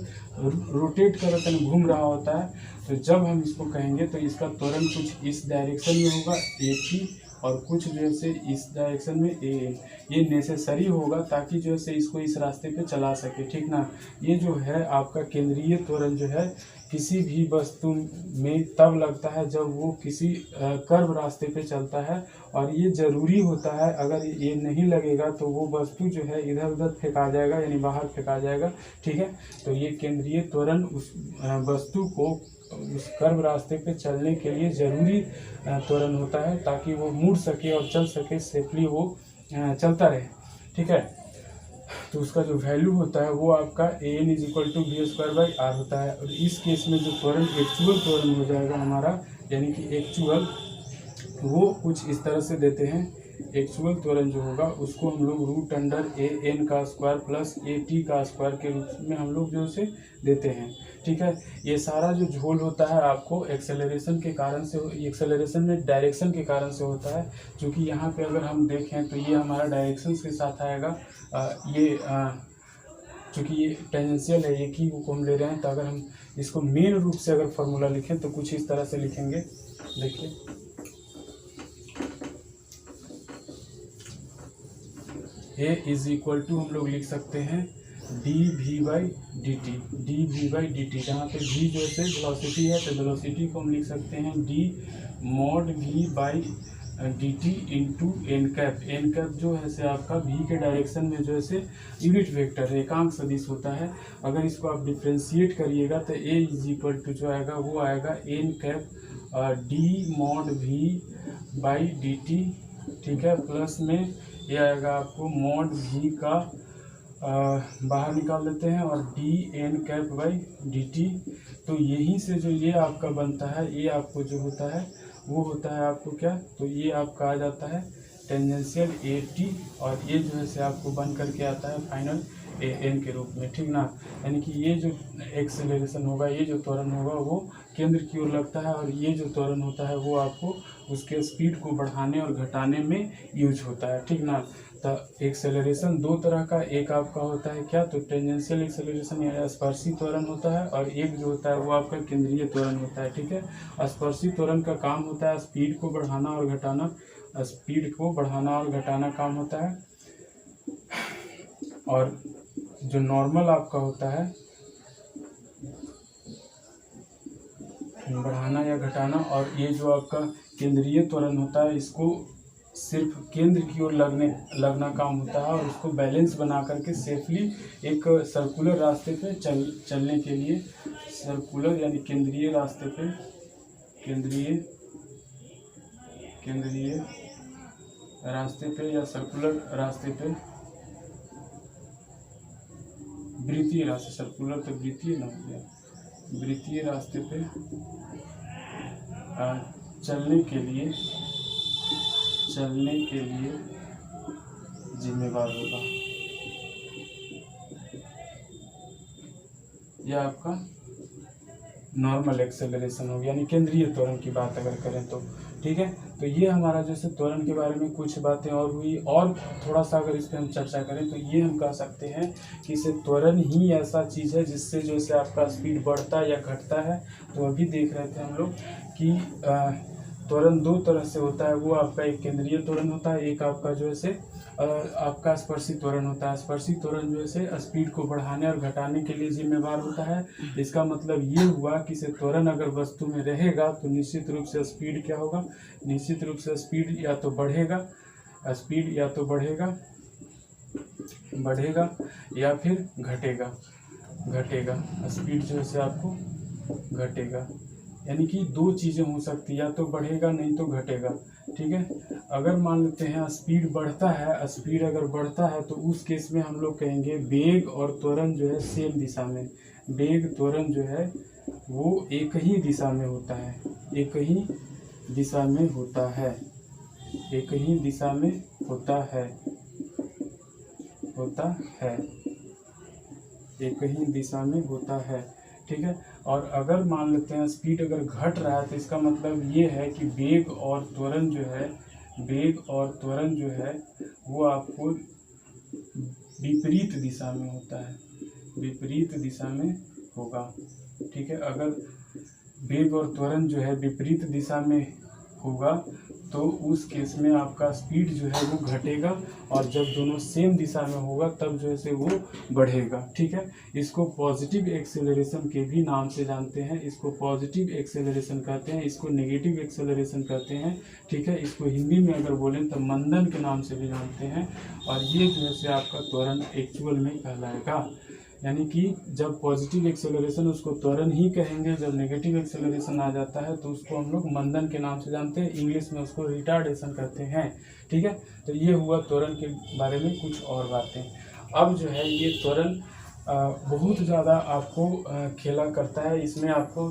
रोटेट कर रहा है, घूम रहा होता है। तो जब हम इसको कहेंगे तो इसका त्वरण कुछ इस डायरेक्शन में होगा AP, और कुछ जो है इस डायरेक्शन में AM। ये नेसेसरी होगा ताकि जो है इसको इस रास्ते पे चला सके, ठीक ना। ये जो है आपका केंद्रीय त्वरण जो है किसी भी वस्तु में तब लगता है जब वो किसी कर्व रास्ते पे चलता है, और ये जरूरी होता है। अगर ये नहीं लगेगा तो वो वस्तु जो है इधर उधर फेंका जाएगा, यानी बाहर फेंका जाएगा, ठीक है। तो ये केंद्रीय त्वरण उस वस्तु को उस कर्व रास्ते पे चलने के लिए जरूरी त्वरण होता है, ताकि वो मुड़ सके और चल सके, सेफली वो चलता रहे, ठीक है। तो उसका जो वैल्यू होता है वो आपका AN is equal to v² होता है। और इस केस में जो त्वरण एक्चुअल त्वरण हो जाएगा हमारा, यानी कि एक्चुअल, वो कुछ इस तरह से देते हैं एक्चुअल त्वरण जो होगा उसको हम लोग रूट अंडर ए एन का स्क्वायर प्लस ए टी का स्क्वायर के रूप में हम लोग जो उसे देते हैं। ठीक है, ये सारा जो झोल होता है आपको एक्सेलरेशन के कारण से, एक्सेलरेशन में डायरेक्शन के कारण से होता है। क्योंकि यहाँ पे अगर हम देखें तो ये हमारा डायरेक्शन के साथ आएगा, चूँकि ये टेंजेंशियल है, एक ही को हम ले रहे हैं, तो अगर हम इसको मेन रूप से अगर फॉर्मूला लिखें तो कुछ इस तरह से लिखेंगे। देखिए ए इज इक्वल टू हम लोग लिख सकते हैं d we by D T, d we by D t, जहाँ पे वी जो है वेलोसिटी है तो वेलोसिटी को हम लिख सकते हैं d mod v by D t into n cap. N cap जो है से आपका वी के डायरेक्शन में जो है से यूनिट वेक्टर है, एकांक सदिश होता है। अगर इसको आप डिफ्रेंशिएट करिएगा तो ए इज इक्वल टू जो आएगा वो आएगा n cap d mod v by D t, ठीक है, प्लस में ये आएगा आपको मॉड वी का बाहर निकाल देते हैं और d n cap by D t. तो यहीं से जो ये आपका बनता है, ये आपको जो होता है वो होता है आपको क्या, तो ये आपका आ जाता है टेंजेंशियल ए टी, और ये जो है से आपको बन करके आता है फाइनल ए एन के रूप में, ठीक ना। यानी कि ये जो एक्सेलरेशन होगा, ये जो त्वरण होगा वो केंद्र की ओर लगता है, और ये जो त्वरण होता है वो आपको उसके स्पीड को बढ़ाने और घटाने में यूज होता है, ठीक ना। तो एक्सेलरेशन दो तरह का, एक आपका होता है क्या, तो टेंजेंशियल एक्सेलरेशन या स्पर्शी त्वरण होता है, और एक जो होता है वो आपका केंद्रीय त्वरण होता है, ठीक है। स्पर्शी त्वरण का काम होता है स्पीड को बढ़ाना और घटाना, स्पीड को बढ़ाना और घटाना काम होता है। और जो नॉर्मल आपका होता है बढ़ाना या घटाना, और ये जो आपका केंद्रीय त्वरण होता है इसको सिर्फ केंद्र की ओर लगना काम होता है, और उसको बैलेंस बना करके सेफली एक सर्कुलर रास्ते पे चलने के लिए, सर्कुलर यानी केंद्रीय रास्ते पे, केंद्रीय रास्ते पे या सर्कुलर रास्ते पे, वृत्तीय रास्ते, सर्कुलर तो वृत्तीय ना हो गया, वृत्तीय रास्ते पे चलने के लिए जिम्मेवार होगा। यह आपका नॉर्मल एक्सेलरेशन होगा, यानी केंद्रीय त्वरण की बात अगर करें तो, ठीक है। तो ये हमारा जैसे त्वरण के बारे में कुछ बातें और हुई, और थोड़ा सा अगर इस पर हम चर्चा करें तो ये हम कह सकते हैं कि इसे त्वरण ही ऐसा चीज़ है जिससे जैसे आपका स्पीड बढ़ता है या घटता है। तो अभी देख रहे थे हम लोग कि त्वरण दो तरह से होता है, वो आपका एक केंद्रीय त्वरण होता है, एक आपका जो है से आपका स्पर्शी त्वरण होता है। स्पर्शी त्वरण जो है से स्पीड को बढ़ाने और घटाने के लिए जिम्मेवार होता है। इसका मतलब ये हुआ कि से त्वरण अगर वस्तु में रहेगा तो निश्चित रूप से स्पीड क्या होगा, निश्चित रूप से स्पीड या तो बढ़ेगा, स्पीड या तो बढ़ेगा या फिर घटेगा, स्पीड जो है से आपको घटेगा। यानी कि दो चीज़ें हो सकती है, या तो बढ़ेगा नहीं तो घटेगा, ठीक है। अगर मान लेते हैं स्पीड बढ़ता है, स्पीड अगर बढ़ता है तो उस केस में हम लोग कहेंगे वेग और त्वरण जो है सेम दिशा में, वेग त्वरण जो है वो एक ही दिशा में होता है, एक ही दिशा में होता है, एक ही दिशा में होता है, एक ही दिशा में होता है, ठीक है। और अगर मान लेते हैं स्पीड अगर घट रहा है तो इसका मतलब ये है कि वेग और त्वरण जो है वो आपको विपरीत दिशा में होता है, विपरीत दिशा में होगा, ठीक है। अगर वेग और त्वरण जो है विपरीत दिशा में होगा तो उस केस में आपका स्पीड जो है वो घटेगा, और जब दोनों सेम दिशा में होगा तब जो है से वो बढ़ेगा, ठीक है। इसको पॉजिटिव एक्सेलरेशन के भी नाम से जानते हैं, इसको पॉजिटिव एक्सेलरेशन कहते हैं, इसको नेगेटिव एक्सेलरेशन कहते हैं, ठीक है। इसको हिंदी में अगर बोलें तो मंदन के नाम से भी जानते हैं, और ये जो है से आपका त्वरण एक्चुअल में कहलाएगा। यानी कि जब पॉजिटिव एक्सेलरेशन उसको त्वरण ही कहेंगे, जब नेगेटिव एक्सेलरेशन आ जाता है तो उसको हम लोग मंदन के नाम से जानते हैं, इंग्लिश में उसको रिटार्डेशन कहते हैं, ठीक है। तो ये हुआ त्वरण के बारे में कुछ और बातें। अब जो है ये त्वरण बहुत ज़्यादा आपको खेला करता है इसमें आपको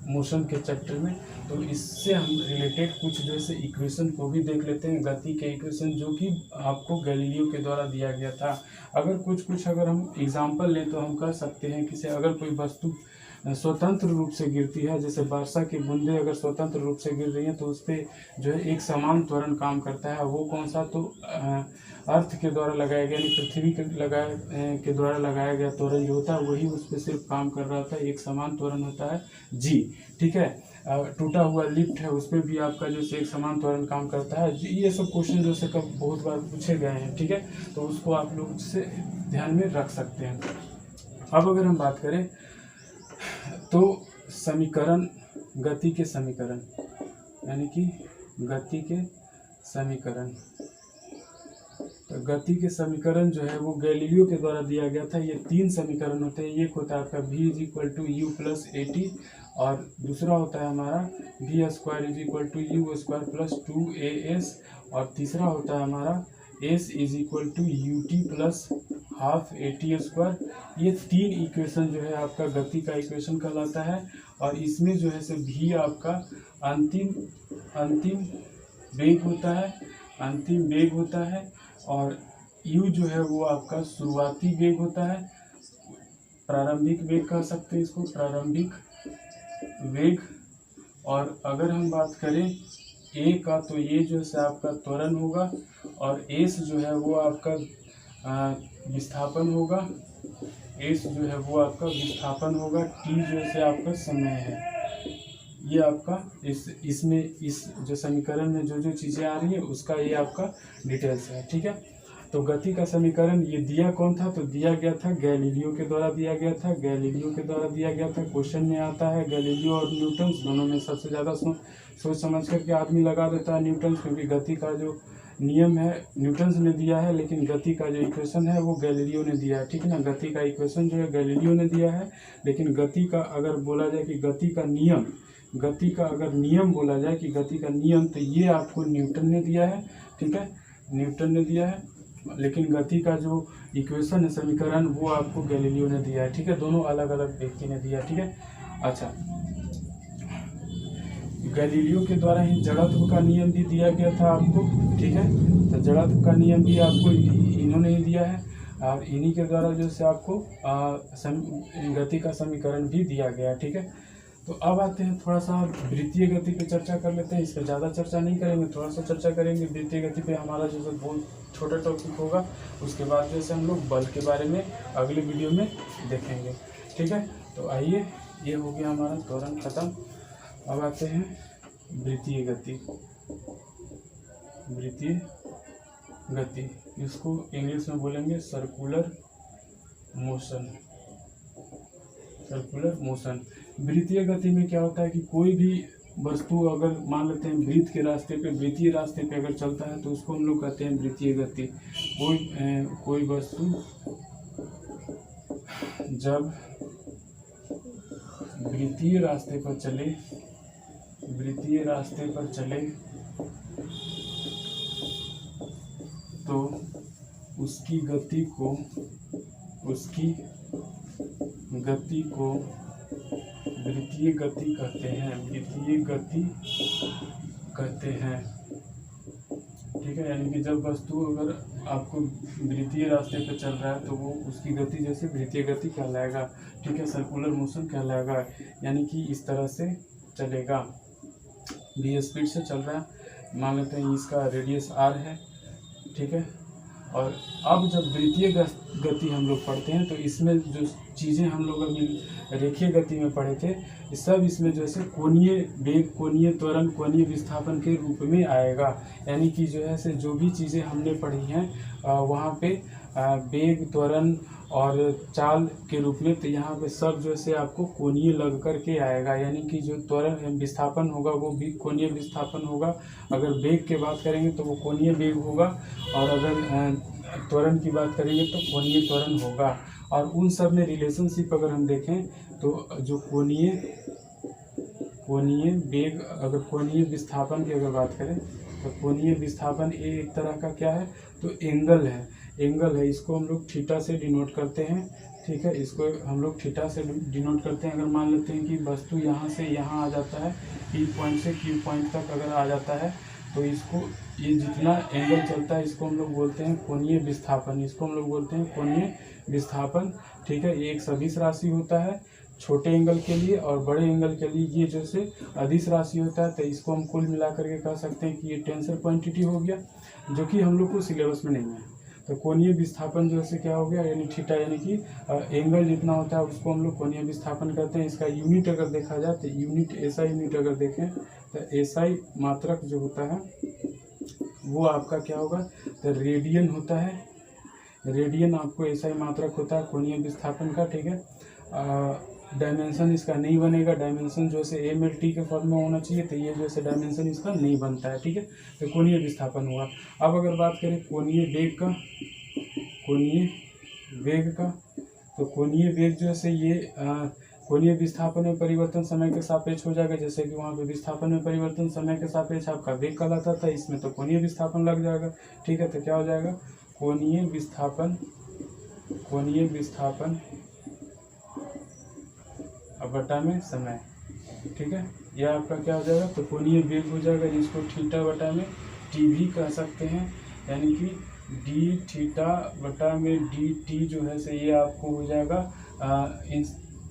मोशन के चैप्टर में। तो इससे हम रिलेटेड कुछ जैसे इक्वेशन को भी देख लेते हैं, गति के इक्वेशन जो कि आपको गैलीलियो के द्वारा दिया गया था। अगर कुछ अगर हम एग्जांपल लें तो हम कह सकते हैं कि अगर कोई वस्तु स्वतंत्र रूप से गिरती है, जैसे वर्षा की बूंदें अगर स्वतंत्र रूप से गिर रही हैं तो उस पर जो है एक समान त्वरण काम करता है। वो कौन सा? तो अर्थ के द्वारा लगाया गया, यानी पृथ्वी के द्वारा लगाया गया त्वरण जो होता है वही उस पर सिर्फ काम कर रहा होता है, एक समान त्वरण होता है जी। ठीक है, टूटा हुआ लिफ्ट है उस पर भी आपका जो एक समान त्वरण काम करता है। ये सब क्वेश्चन जो से कब बहुत बार पूछे गए हैं। ठीक है, तो उसको आप लोग से ध्यान में रख सकते हैं। अब अगर हम बात करें तो समीकरण, गति के समीकरण, यानी कि गति के समीकरण, तो गति के समीकरण जो है वो गैलीलियो के द्वारा दिया गया था। ये 3 समीकरण होते हैं। एक होता है आपका v = u + at, और दूसरा होता है हमारा v² = u² + 2as, और तीसरा होता है हमारा s = ut + ½ at²। ये 3 इक्वेशन जो है आपका गति का इक्वेशन कहलाता है। और इसमें जो है v आपका अंतिम वेग होता है, और u जो है वो आपका शुरुआती वेग होता है, प्रारंभिक वेग कह सकते हैं इसको, प्रारंभिक वेग। और अगर हम बात करें a का, तो ये जो है आपका त्वरण होगा, और s जो है वो आपका विस्थापन होगा, t जो है आपका समय है। ये आपका इसमें इस जो समीकरण में जो चीज़ें आ रही है उसका ये आपका डिटेल्स है। ठीक है, तो गति का समीकरण ये दिया कौन था? तो दिया गया था गैलीलियो के द्वारा दिया गया था। क्वेश्चन में आता है गैलीलियो और न्यूटन दोनों में सबसे ज़्यादा सोच समझ करके आदमी लगा देता है न्यूटन, क्योंकि गति का जो नियम है न्यूटन ने दिया है, लेकिन गति का जो इक्वेशन है वो गैलीलियो ने दिया है। ठीक है ना, गति का इक्वेशन जो है गैलीलियो ने दिया है, लेकिन गति का अगर बोला जाए कि गति का नियम बोला जाए कि गति का नियम, तो ये आपको न्यूटन ने दिया है। ठीक है, न्यूटन ने दिया है, लेकिन गति का जो इक्वेशन है, समीकरण, वो आपको गैलीलियो ने दिया है। ठीक है, दोनों अलग अलग व्यक्ति ने दिया है। ठीक है, अच्छा, गैलीलियो के द्वारा ही जड़त्व का नियम भी दिया गया था आपको। ठीक है, तो जड़त्व का नियम भी आपको इन्होंने ही दिया है, और इन्हीं के द्वारा जो है आपको गति का समीकरण भी दिया गया। ठीक है, तो अब आते हैं थोड़ा सा वृत्तीय गति पे चर्चा कर लेते हैं। इस पर ज़्यादा चर्चा नहीं करेंगे, थोड़ा सा चर्चा करेंगे। वृत्तीय गति पे हमारा जो है बहुत छोटा टॉपिक होगा। उसके बाद जैसे हम लोग बल के बारे में अगले वीडियो में देखेंगे। ठीक है, तो आइए, ये हो गया हमारा त्वरण खत्म। अब आते हैं वृत्तीय गति, इसको इंग्लिश में बोलेंगे सर्कुलर मोशन। वृत्तीय गति में क्या होता है कि कोई भी वस्तु अगर मान लेते हैं वृत्तीय रास्ते पे अगर चलता है तो उसको हम लोग कहते हैं वृत्तीय गति। कोई वस्तु जब वृत्तीय रास्ते पर चले तो उसकी गति को वृत्तीय गति कहते हैं। ठीक है, यानी कि जब वस्तु अगर आपको वृत्तीय रास्ते पर चल रहा है तो वो उसकी गति जैसे वृत्तीय गति कहलाएगा। ठीक है, सर्कुलर मोशन कहलाएगा, यानी कि इस तरह से चलेगा, v स्पीड से चल रहा है। मान लेते हैं इसका रेडियस r है। ठीक है, और अब जब वृत्तीय गति हम लोग पढ़ते हैं तो इसमें जो चीज़ें हम लोग अभी रेखीय गति में पढ़े थे, सब इसमें जैसे कोणीय वेग, कोणीय त्वरण, कोणीय विस्थापन के रूप में आएगा। यानी कि जो है से जो भी चीज़ें हमने पढ़ी हैं वहाँ पे वेग, त्वरण और चाल के रूप में, तो यहाँ पे सब जो है आपको कोणीय लग कर के आएगा। यानी कि जो त्वरण विस्थापन होगा वो भी कोणीय विस्थापन होगा। अगर वेग की बात करेंगे तो वो कोणीय वेग होगा, और अगर त्वरण की बात करेंगे तो कोणीय त्वरण होगा। और उन सब में रिलेशनशिप अगर हम देखें तो जो कोणीय वेग, अगर कोणीय विस्थापन की अगर बात करें तो कोणीय विस्थापन एक तरह का क्या है, तो एंगल है। इसको हम लोग थीटा से डिनोट करते हैं। ठीक है, इसको हम लोग थीटा से डिनोट करते हैं। अगर मान लेते हैं कि वस्तु यहाँ से यहाँ आ जाता है, पी पॉइंट से क्यू पॉइंट तक अगर आ जाता है, तो इसको ये जितना एंगल चलता है इसको हम लोग बोलते हैं कोणीय विस्थापन। इसको हम लोग बोलते हैं कोणीय विस्थापन। ठीक है, ये एक सदिश राशि होता है छोटे एंगल के लिए, और बड़े एंगल के लिए ये जैसे अदिश राशि होता है। तो इसको हम कुल मिला करके कह सकते हैं कि ये टेंसर क्वांटिटी हो गया, जो कि हम लोग को सिलेबस में नहीं है। तो कोणीय विस्थापन जो है क्या हो गया, यानी थीटा, यानी कि एंगल जितना होता है उसको हम लोग कोणीय विस्थापन कहते हैं। इसका यूनिट अगर देखा जाए तो यूनिट एसआई यूनिट अगर देखें तो एसआई मात्रक जो होता है वो आपका क्या होगा, तो रेडियन होता है। रेडियन आपको एसआई मात्रक होता है कोणीय विस्थापन का। ठीक है, डायमेंशन इसका नहीं बनेगा, डायमेंशन जो है एम एल टी के फॉर्म में होना चाहिए, तो ये जो है डायमेंशन इसका नहीं बनता है। ठीक है, तो कोणीय विस्थापन हुआ। अब अगर बात करें कोणीय वेग का, कोणीय वेग का, तो कोणीय वेग जो है ये कोणीय विस्थापन में परिवर्तन समय के सापेक्ष हो जाएगा। जैसे कि वहाँ पे विस्थापन में परिवर्तन समय के सापेक्ष आपका वेग कहलाता था, इसमें तो कोणीय विस्थापन लग जाएगा। ठीक है, तो क्या हो जाएगा, कोणीय विस्थापन, कोणीय विस्थापन अब बटा में समय। ठीक है, यह आपका क्या हो जाएगा, तो कोणीय वेग हो जाएगा, जिसको थीटा बटा में टी भी कह सकते हैं, यानी कि डी थीटा बटा में डी टी जो है से ये आपको हो जाएगा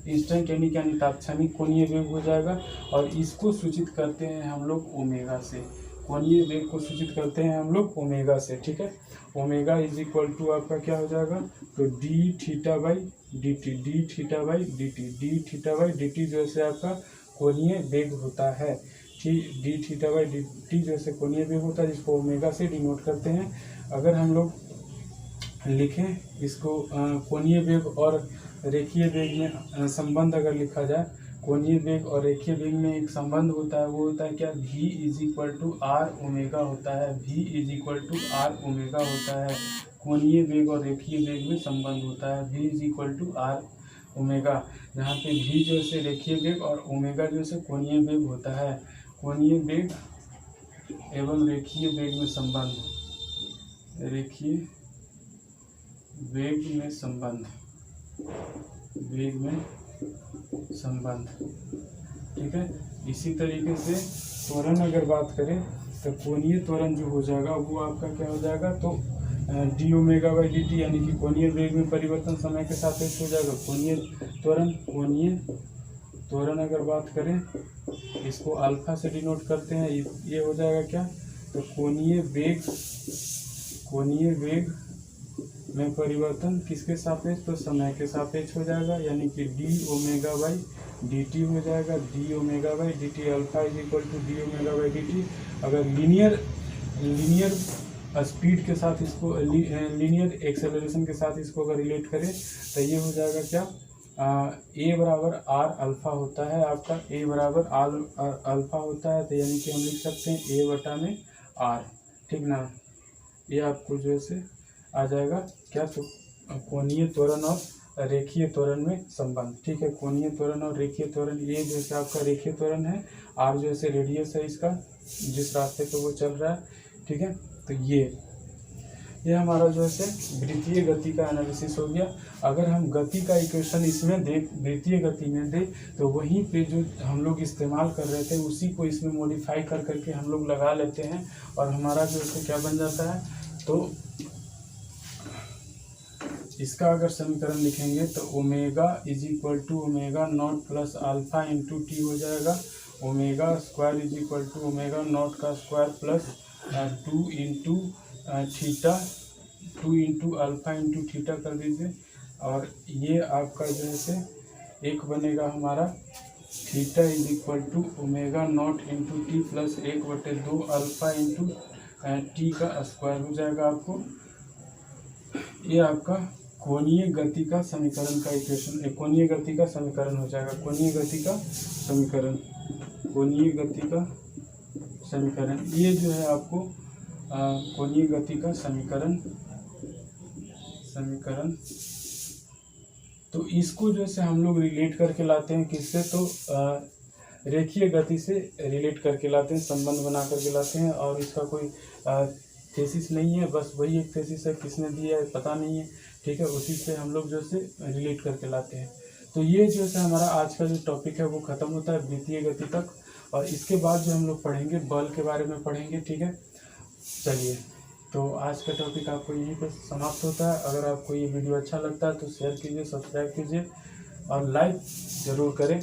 इंस्टेंटेनिक यानी तात्क्षणिक कोणीय वेग हो जाएगा। और इसको सूचित करते हैं हम लोग ओमेगा से, कोणीय वेग को सूचित करते हैं हम लोग ओमेगा से। ठीक है, ओमेगा इज इक्वल टू आपका क्या हो जाएगा, तो D theta by D T, D theta by D T, D theta by D T जो है आपका कोणीय वेग होता है। ठीक, D theta by D T जो है कोणीय वेग होता है, जिसको ओमेगा से डिनोट करते हैं। अगर हम लोग लिखें इसको कोणीय वेग और रेखीय वेग में संबंध अगर लिखा जाए, कोणीय वेग और रेखीय वेग में एक संबंध होता है, वो होता है क्या, v is equal to r omega होता है, v is equal to r omega होता है। कोणीय वेग और रेखीय वेग में संबंध होता है v is equal to r omega, जहाँ पे v जो है रेखीय वेग और ओमेगा जो है कोणीय वेग होता है। कोणीय वेग एवं रेखीय वेग में संबंध, रेखीय वेग में संबंध, वेग में संबंध। ठीक है, इसी तरीके से त्वरण अगर बात करें तो कोणीय त्वरण जो हो जाएगा वो आपका क्या हो जाएगा, तो D omega by D T, यानी कि कोणीय वेग में परिवर्तन समय के सापेक्ष हो जाएगा कोणीय त्वरण। कोणीय त्वरण अगर बात करें इसको अल्फा से डिनोट करते हैं, ये हो जाएगा क्या, तो कोणीय वेग, कोणीय वेग में परिवर्तन किसके सापेक्ष, तो समय के सापेक्ष हो जाएगा, यानी कि d omega by D t हो जाएगा, d omega by D t, alpha is equal to d omega by D t. अगर लीनियर स्पीड के साथ इसको, लीनियर एक्सेलरेशन के साथ इसको अगर रिलेट करें तो ये हो जाएगा क्या, ए बराबर आर अल्फा होता है आपका, ए बराबर आर अल्फा होता है, तो यानी कि हम लिख सकते हैं ए बटा में आर। ठीक ना, ये आपको जो है आ जाएगा क्या, तो कोणीय त्वरण और रेखीय त्वरण में संबंध। ठीक है, कोणीय त्वरण और रेखीय त्वरण, ये जो है आपका रेखीय त्वरण है, आर जो है रेडियस है इसका, जिस रास्ते पे वो चल रहा है। ठीक है, तो ये हमारा जो है वृत्तीय गति का एनालिसिस हो गया। अगर हम गति का इक्वेशन इसमें देख, वृत्तीय गति में दे, तो वहीं पे जो हम लोग इस्तेमाल कर रहे थे उसी को इसमें मॉडिफाई कर करके हम लोग लगा लेते हैं, और हमारा जो है क्या बन जाता है, तो इसका अगर समीकरण लिखेंगे तो omega is equal to omega naught plus alpha into T हो जाएगा, omega square is equal to omega naught का square plus 2 into theta, 2 into alpha into theta कर दीजिए, और ये आपका जो है एक बनेगा हमारा theta is equal to omega naught into t plus 1/2 alpha into t का स्क्वायर हो जाएगा आपको। ये आपका कोणीय गति का समीकरण का इक्वेशन, कोणीय गति का समीकरण हो जाएगा, कोणीय गति का समीकरण, कोणीय गति का समीकरण। ये जो है आपको कोणीय गति का समीकरण, तो इसको जो है हम लोग रिलेट करके लाते हैं किससे, तो रेखीय गति से रिलेट करके लाते हैं, संबंध बना करके लाते हैं। और इसका कोई थीसिस नहीं है, बस वही एक थीसिस है, किसने दिया है पता नहीं है, ठीक है, उसी से हम लोग जो से रिलेट करके लाते हैं। तो ये जो है हमारा आज का जो टॉपिक है वो ख़त्म होता है वित्तीय गति तक, और इसके बाद जो हम लोग पढ़ेंगे बल के बारे में पढ़ेंगे, ठीक है। चलिए, तो आज का टॉपिक आपको यहीं पर समाप्त होता है। अगर आपको ये वीडियो अच्छा लगता है तो शेयर कीजिए, सब्सक्राइब कीजिए और लाइक ज़रूर करें।